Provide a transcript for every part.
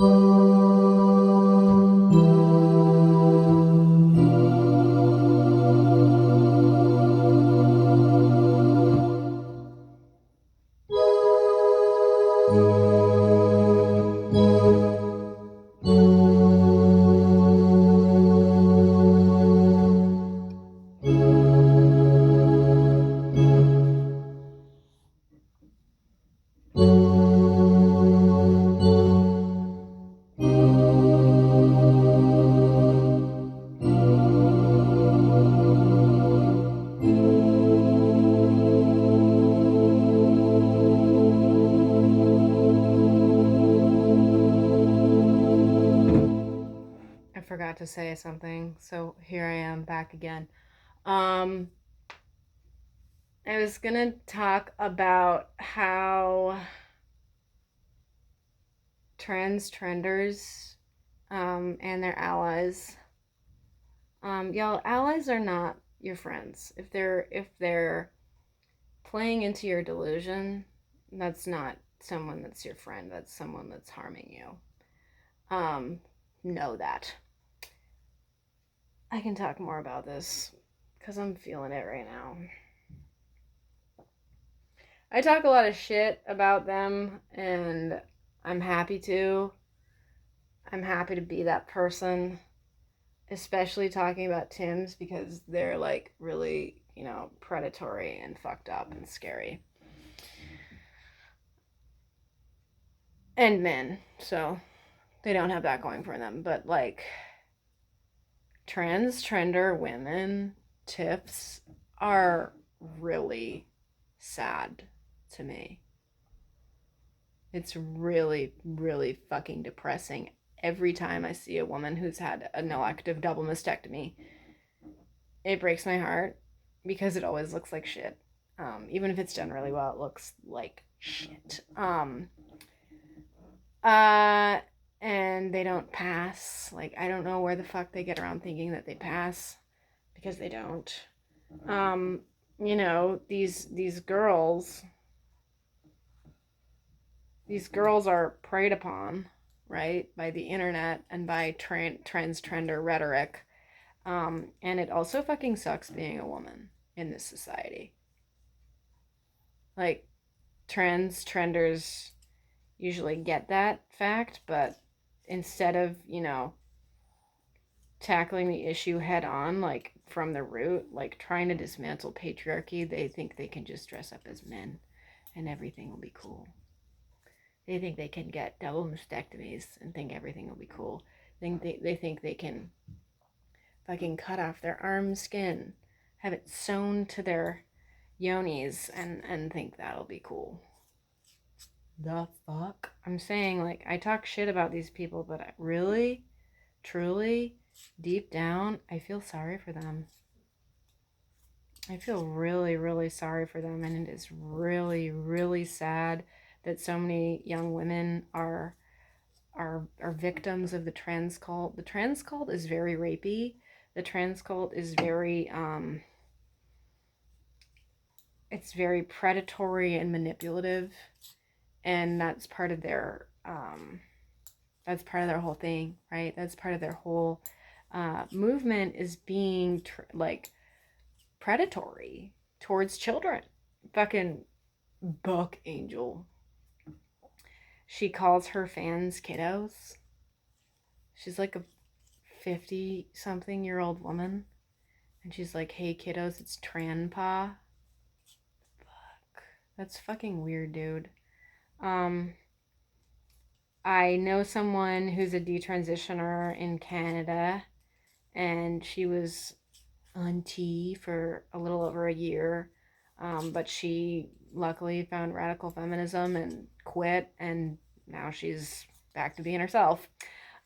I forgot to say something, so here I am back again. Um, I was gonna talk about how trenders and their allies. Y'all, allies are not your friends. If they're playing into your delusion, that's not someone that's your friend. That's someone that's harming you. Um, know that. I can talk more about this because I'm feeling it right now. I talk a lot of shit about them, and I'm happy to. I'm happy to be that person, especially talking about Tim's because they're like really, predatory and fucked up and scary. And men, so they don't have that going for them. But like trender women, tips are really sad to me. It's really, really fucking depressing every time I see a woman who's had an elective double mastectomy. It breaks my heart because it always looks like shit. Even if it's done really well, it looks like shit. Uh, and they don't pass. Like, I don't know where the fuck they get around thinking that they pass because they don't. Um, these girls are preyed upon, right, by the internet and by trender rhetoric. And it also fucking sucks being a woman in this society. Like, trenders usually get that fact, but instead of, tackling the issue head on, like from the root, like trying to dismantle patriarchy, they think they can just dress up as men and everything will be cool. They think they can get double mastectomies and think everything will be cool. They think they can fucking cut off their arm skin, have it sewn to their yonis, and think that'll be cool. The fuck? I'm saying, like, I talk shit about these people, but I really, truly, deep down, I feel sorry for them. I feel really, really sorry for them, and it is really, really sad that so many young women are victims of the trans cult. The trans cult is very rapey. The trans cult is very it's very predatory and manipulative, and that's part of their whole thing, right? That's part of their whole movement is being like predatory towards children. Fucking Book Angel. She calls her fans kiddos. She's like a 50 something year old woman. And she's like, hey kiddos, it's Tranpa. Fuck. That's fucking weird, dude. Um, I know someone who's a detransitioner in Canada, and she was on T for a little over a year. But she luckily found radical feminism and quit, and now she's back to being herself.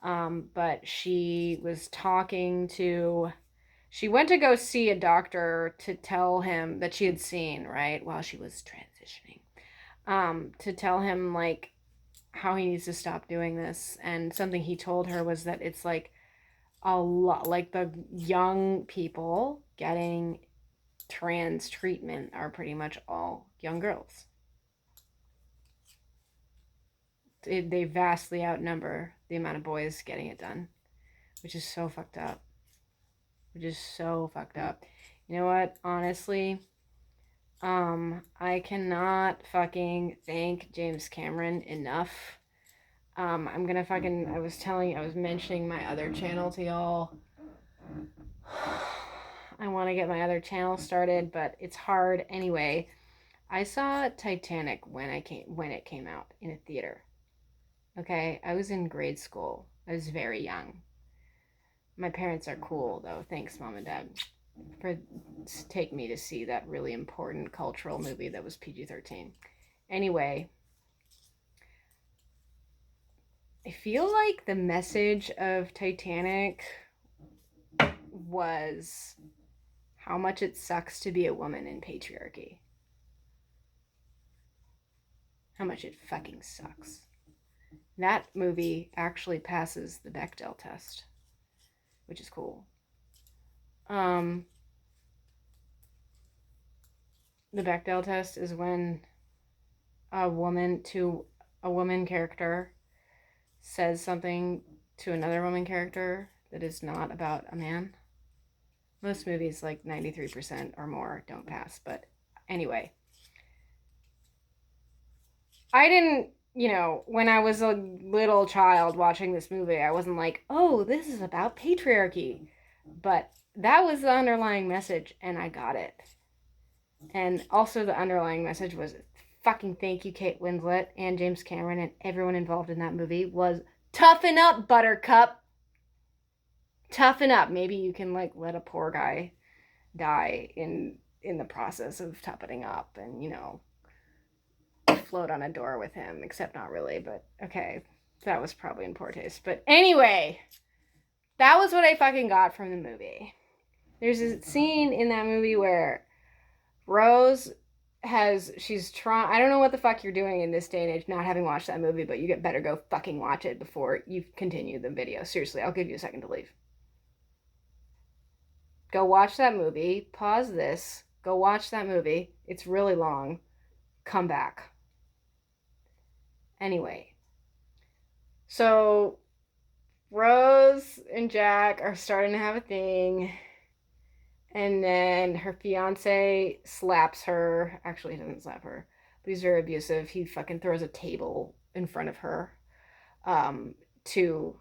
But she went to go see a doctor to tell him that she had seen, right, while she was transitioning, to tell him, like, how he needs to stop doing this. And something he told her was that it's like a lot, like the young people getting trans treatment are pretty much all young girls. They vastly outnumber the amount of boys getting it done, which is so fucked up. Which is so fucked up. You know what? Honestly, I cannot fucking thank James Cameron enough. I'm gonna fucking, I was mentioning my other channel to y'all. I want to get my other channel started, but it's hard anyway. I saw Titanic when it came out in a theater. Okay, I was in grade school. I was very young. My parents are cool though. Thanks, Mom and Dad, for taking me to see that really important cultural movie that was PG-13. Anyway, I feel like the message of Titanic was how much it sucks to be a woman in patriarchy. How much it fucking sucks. That movie actually passes the Bechdel test, which is cool. The Bechdel test is when a woman character says something to another woman character that is not about a man. Most movies, like 93% or more, don't pass. But anyway, I didn't, when I was a little child watching this movie, I wasn't like, oh, this is about patriarchy. But that was the underlying message, and I got it. And also the underlying message was, fucking thank you, Kate Winslet and James Cameron and everyone involved in that movie, was toughen up, Buttercup. Toughen up. Maybe you can let a poor guy die in the process of toughening up and, float on a door with him, except not really, but okay. That was probably in poor taste. But anyway, that was what I fucking got from the movie. There's a scene in that movie where Rose she's trying, I don't know what the fuck you're doing in this day and age not having watched that movie, but you better go fucking watch it before you continue the video. Seriously, I'll give you a second to leave. Go watch that movie, pause this, go watch that movie. It's really long. Come back. Anyway, so Rose and Jack are starting to have a thing. And then her fiance slaps her. Actually, he doesn't slap her, but he's very abusive. He fucking throws a table in front of her to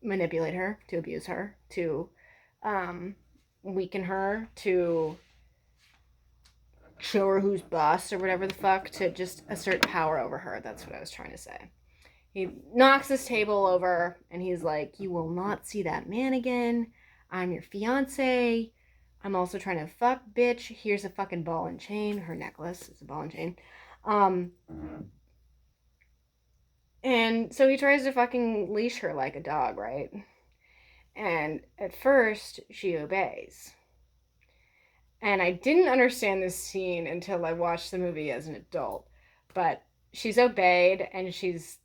manipulate her, to abuse her, to weaken her, to show her who's boss or whatever the fuck, to just assert power over her. That's what I was trying to say. He knocks this table over and he's like, you will not see that man again. I'm your fiance. I'm also trying to fuck, bitch. Here's a fucking ball and chain. Her necklace is a ball and chain. And so he tries to fucking leash her like a dog, right? And at first, she obeys. And I didn't understand this scene until I watched the movie as an adult. But she's obeyed and she's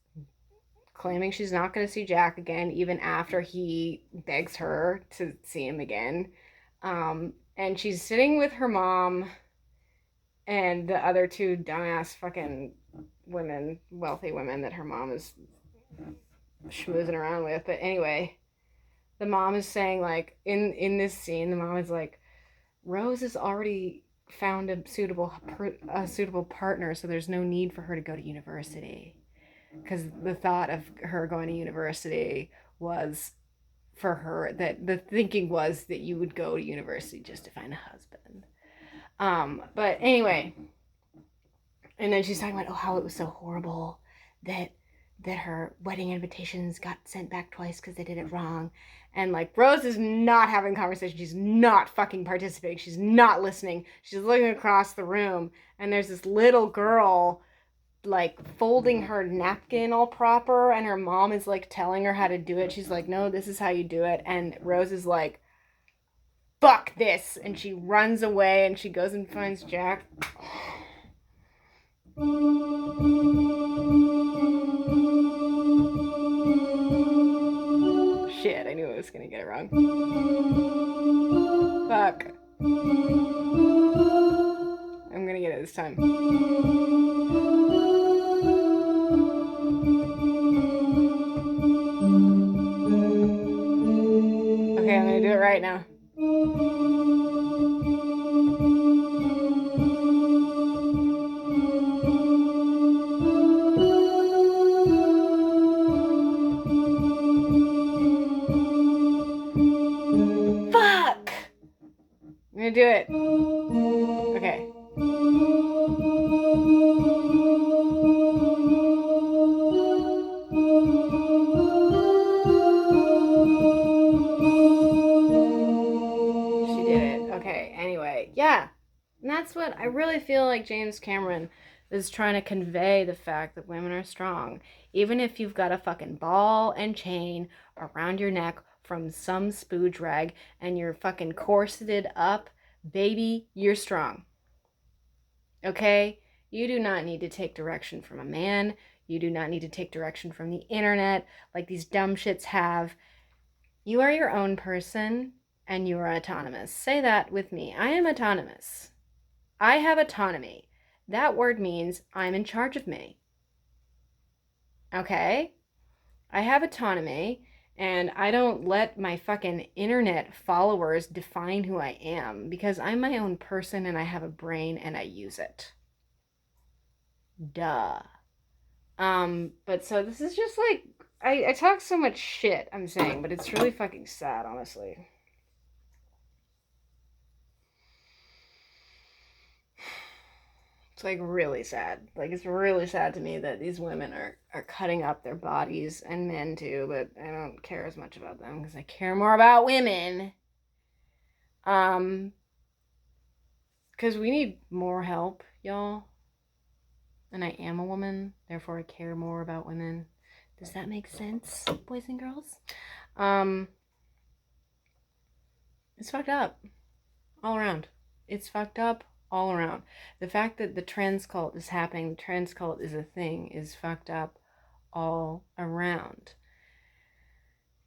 claiming she's not going to see Jack again, even after he begs her to see him again. And she's sitting with her mom and the other two dumbass fucking women, wealthy women that her mom is schmoozing around with. But anyway, the mom is saying, in this scene, the mom is like, Rose has already found a suitable partner, so there's no need for her to go to university. Because the thought of her going to university was for her, that the thinking was that you would go to university just to find a husband. But anyway, and then she's talking about how it was so horrible that her wedding invitations got sent back twice because they did it wrong. And Rose is not having conversation. She's not fucking participating. She's not listening. She's looking across the room and there's this little girl folding her napkin all proper, and her mom is telling her how to do it. She's like, no, this is how you do it. And Rose is like, fuck this, and she runs away and she goes and finds Jack. Shit, I knew I was gonna get it wrong. Fuck. I'm gonna get it this time. right now. Fuck! I'm gonna do it. Okay. She did it. Okay, anyway. Yeah. And that's what I really feel like James Cameron is trying to convey, the fact that women are strong. Even if you've got a fucking ball and chain around your neck from some spooge rag and you're fucking corseted up, baby, you're strong. Okay? You do not need to take direction from a man. You do not need to take direction from the internet like these dumb shits have. You are your own person and you are autonomous. Say that with me. I am autonomous. I have autonomy. That word means I'm in charge of me. Okay? I have autonomy, and I don't let my fucking internet followers define who I am, because I'm my own person and I have a brain and I use it. Duh. But so this is just like, I talk so much shit, I'm saying, but it's really fucking sad, honestly. It's like really sad. Like, it's really sad to me that these women are cutting up their bodies, and men too, but I don't care as much about them because I care more about women. Because we need more help, y'all. And I am a woman, therefore I care more about women. Does that make sense, boys and girls? It's fucked up all around. It's fucked up all around. The fact that the trans cult is happening, the trans cult is a thing, is fucked up all around.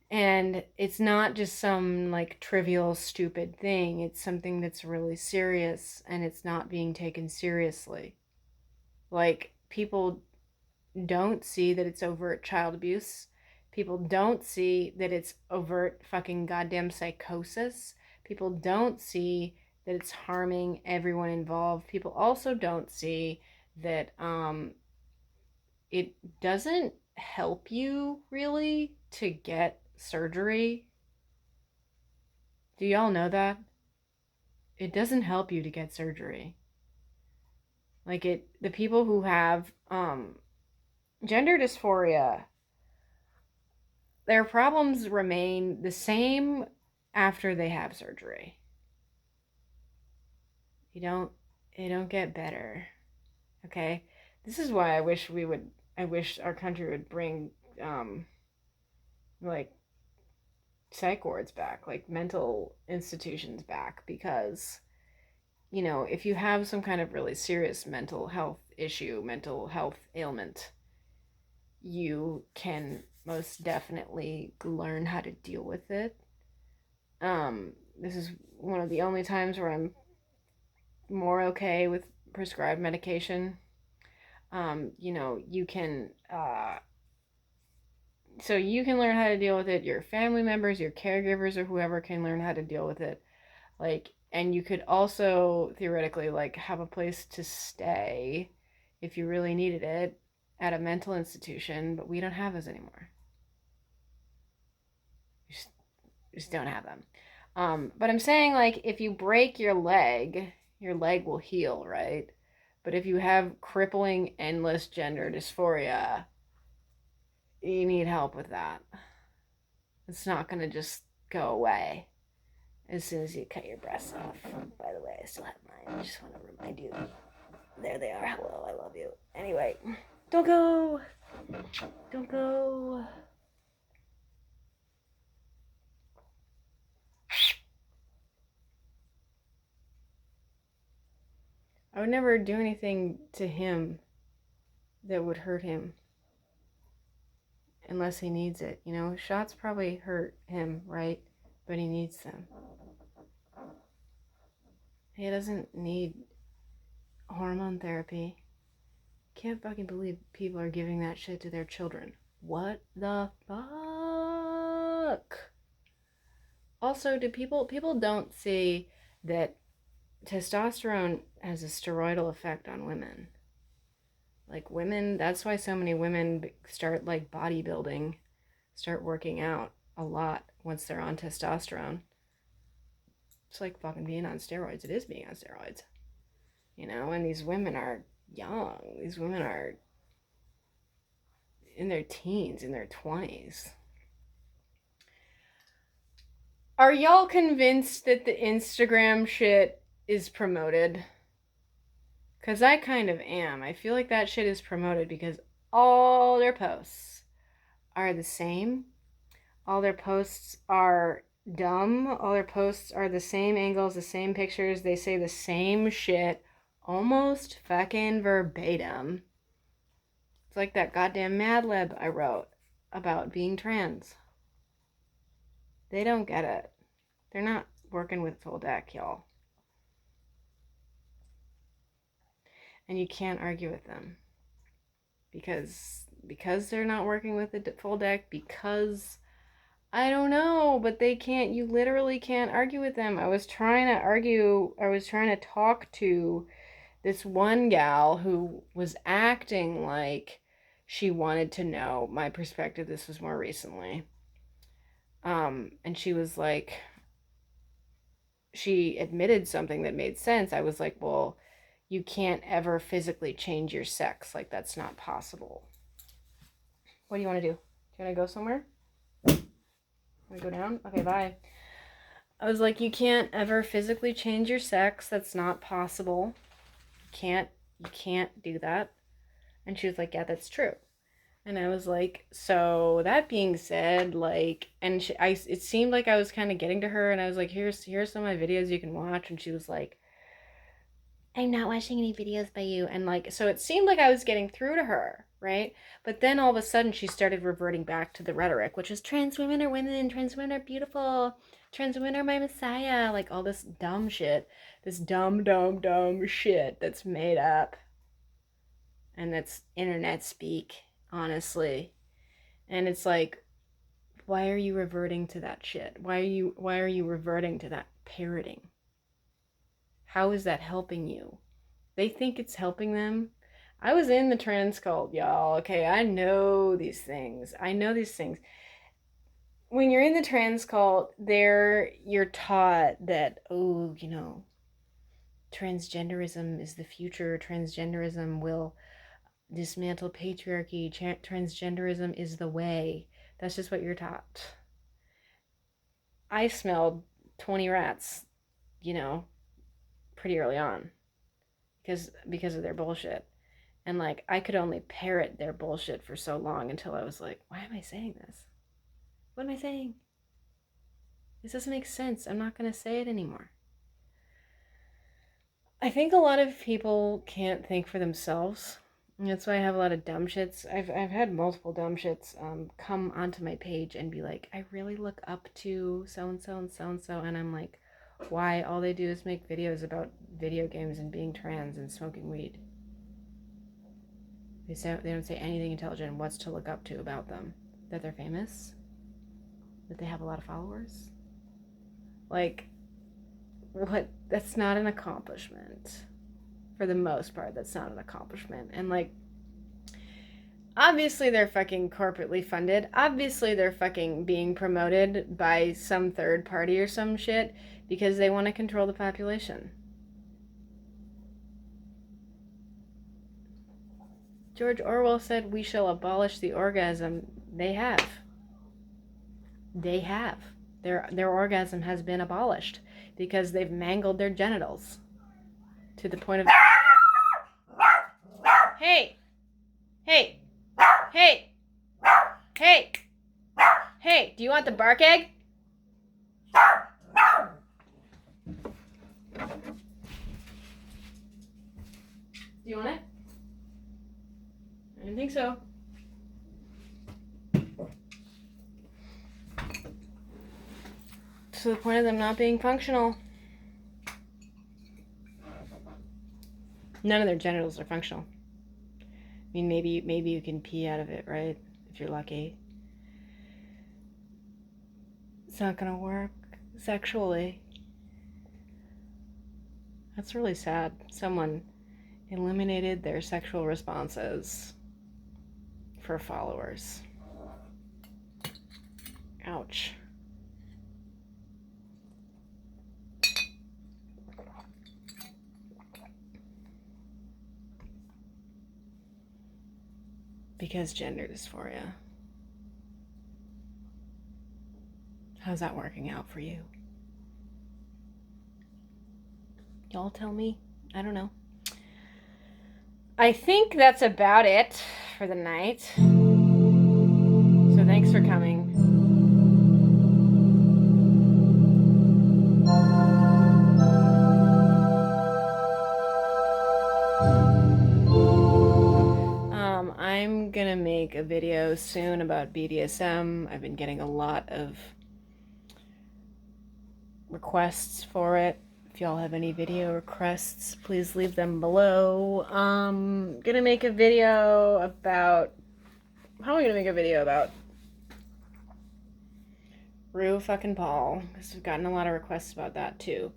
And it's not just some like trivial, stupid thing. It's something that's really serious, and it's not being taken seriously. Like, people don't see that it's overt child abuse. People don't see that it's overt fucking goddamn psychosis. People don't see that it's harming everyone involved. People also don't see that it doesn't help you really to get surgery. Do y'all know that? It doesn't help you to get surgery. Like, the people who have gender dysphoria, their problems remain the same after they have surgery. It don't get better. Okay? This is why I wish our country would bring like psych wards back, like mental institutions back, because if you have some kind of really serious mental health issue, mental health ailment, you can most definitely learn how to deal with it. This is one of the only times where I'm more okay with prescribed medication. You can so you can learn how to deal with it. Your family members, your caregivers, or whoever can learn how to deal with it. Like, and you could also theoretically like have a place to stay if you really needed it at a mental institution, but we don't have those anymore. We just don't have them. But I'm saying, like, if you break your leg will heal, right? But if you have crippling, endless gender dysphoria, you need help with that. It's not gonna just go away as soon as you cut your breasts off. By the way, I still have mine. I just want to remind you. There they are. Hello, I love you. Anyway, don't go. Don't go. I would never do anything to him that would hurt him unless he needs it. Shots probably hurt him, right? But he needs them. He doesn't need hormone therapy. Can't fucking believe people are giving that shit to their children. What the fuck? Also, do people don't see that testosterone has a steroidal effect on women? Like women, that's why so many women start like bodybuilding, start working out a lot once they're on testosterone. It's like fucking being on steroids. It is being on steroids. You know, and these women are young. These women are in their teens, in their 20s. Are y'all convinced that the Instagram shit is promoted? Because I kind of am. I feel like that shit is promoted because all their posts are the same. All their posts are dumb. All their posts are the same angles, the same pictures. They say the same shit almost fucking verbatim. It's like that goddamn Mad Lib I wrote about being trans. They don't get it. They're not working with full deck, y'all. And you can't argue with them. Because they're not working with the full deck, because I don't know, but they can't, you literally can't argue with them. I was trying to talk to this one gal who was acting like she wanted to know my perspective. This was more recently. And she was like, she admitted something that made sense. I was like, well, you can't ever physically change your sex. Like, that's not possible. What do you want to do? Do you want to go somewhere? Want to go down? Okay, bye. I was like, you can't ever physically change your sex. That's not possible. You can't do that. And she was like, yeah, that's true. And I was like, so that being said, like, and it seemed like I was kind of getting to her, and I was like, here's some of my videos you can watch. And she was like, I'm not watching any videos by you. And like, so it seemed like I was getting through to her, right? But then all of a sudden she started reverting back to the rhetoric, which is trans women are women, trans women are beautiful, trans women are my messiah, like all this dumb shit, this dumb shit that's made up. And that's internet speak, honestly. And it's like, why are you reverting to that shit? Why are you reverting to that parroting? How is that helping you? They think it's helping them. I was in the trans cult, y'all. Okay, I know these things. When you're in the trans cult, you're taught that, oh, you know, transgenderism is the future. Transgenderism will dismantle patriarchy. Transgenderism is the way. That's just what you're taught. I smelled 20 rats, you know, pretty early on because of their bullshit. And like I could only parrot their bullshit for so long until I was like, why am I saying this? What am I saying? This doesn't make sense. I'm not going to say it anymore. I think a lot of people can't think for themselves. That's why I have a lot of dumb shits. I've had multiple dumb shits come onto my page and be like, I really look up to so and so and so and so, and I'm like, why? All they do is make videos about video games and being trans and smoking weed. They don't say anything intelligent. What's to look up to about them? That they're famous? That they have a lot of followers? Like, what? That's not an accomplishment. For the most part, that's not an accomplishment. And like, obviously they're fucking corporately funded. Obviously they're fucking being promoted by some third party or some shit because they want to control the population. George Orwell said, we shall abolish the orgasm. They have. They have. Their orgasm has been abolished because they've mangled their genitals to the point of... Hey! Hey! Hey! Hey! Hey! Do you want the bark egg? Do you want it? I didn't think so. To the point of them not being functional. None of their genitals are functional. I mean, maybe you can pee out of it, right? If you're lucky. It's not gonna work. sexually. That's really sad. Someone eliminated their sexual responses for followers. Ouch. Because gender dysphoria. How's that working out for you? Y'all tell me. I don't know. I think that's about it for the night. So thanks for coming. I'm gonna make a video soon about BDSM. I've been getting a lot of requests for it. If y'all have any video requests, please leave them below. Gonna make a video about... How am I gonna make a video about Rue fucking Paul? Because we've gotten a lot of requests about that too.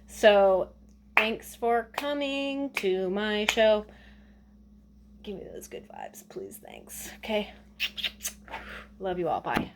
So, thanks for coming to my show. Give me those good vibes, please. Thanks. Okay? Love you all. Bye.